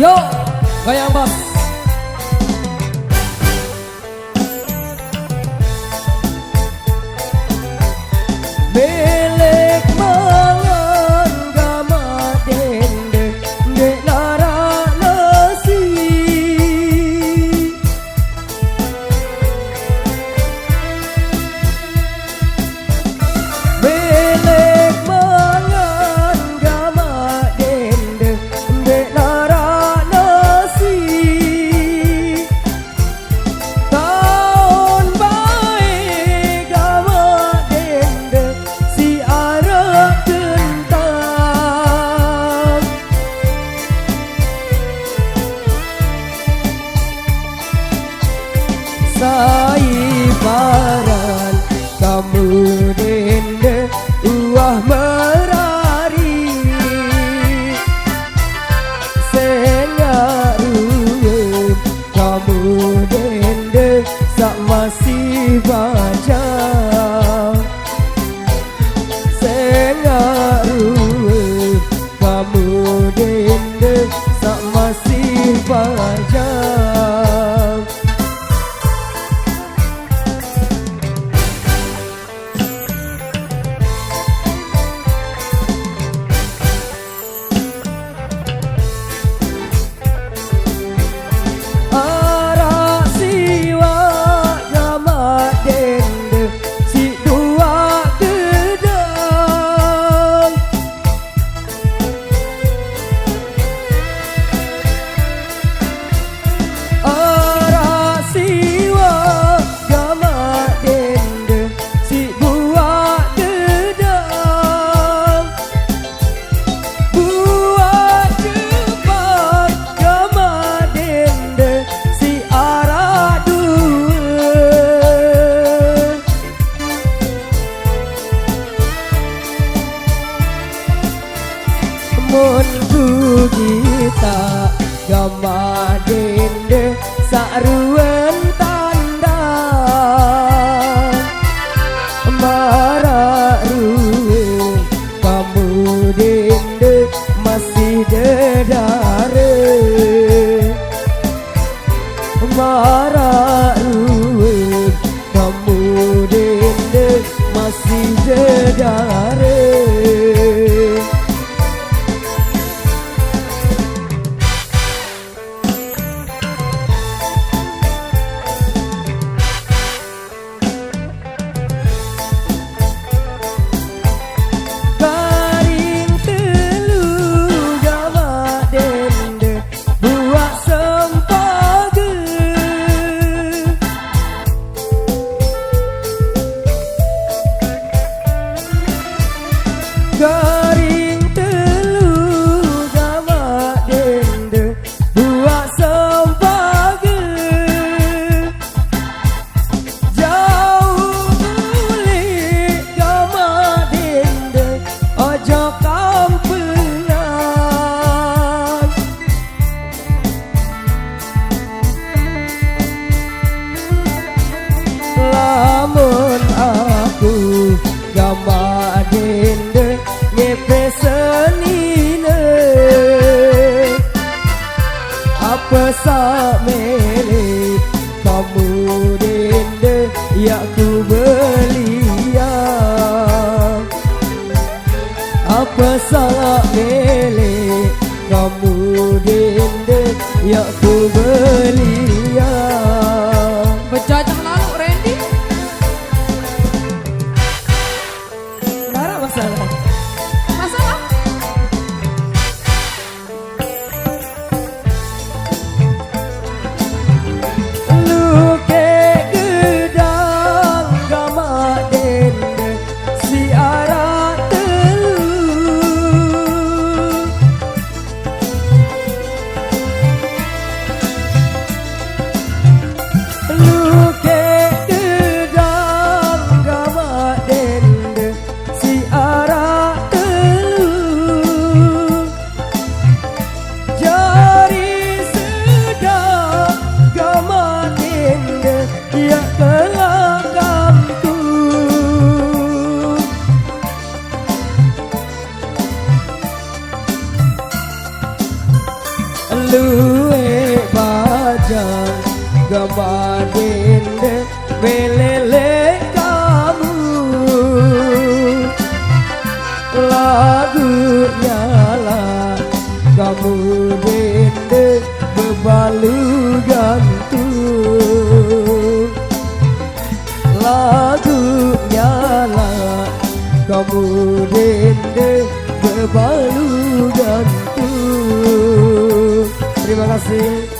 Yo, goyang bos. Belek mangan gama dende dek lara nasi. Belek mangan gama dende dek lara nasi. Tahun baik gama dende si arah kentang. Saibaran kamu dende uah merari. Sengaruh kamu dende sak masih baca. Sengaruh kamu dende sak masih baca. Arak siwa gama dende si dua gedang. Arak siwa gama dende si dua gedang. Buat cepat gama dende si arah dua. Mun ku kita gama dende saruan tanda. Marah ruwe kamu dende masih dedare. Marah ruwe kamu dende masih dedare. Garing telu gama dende buat sempage. Garing telu gama dende buat sempage. Jauh bulik gama dende ojo kampengan. Lamun aku gama dende ngepe senine. Apa sak mele kamu dende ya ku belia. Apa sak mele kamu dende ya ku belia. Berjajah lalu Randy. Lara masalah. Masalah? Luke gedang gama dende si arah telu. luwe bajang gama dende melele kamu lagunya lah kamu dende bebalu gantung lagunya lah kamu dende bebalu gantung. Terima kasih.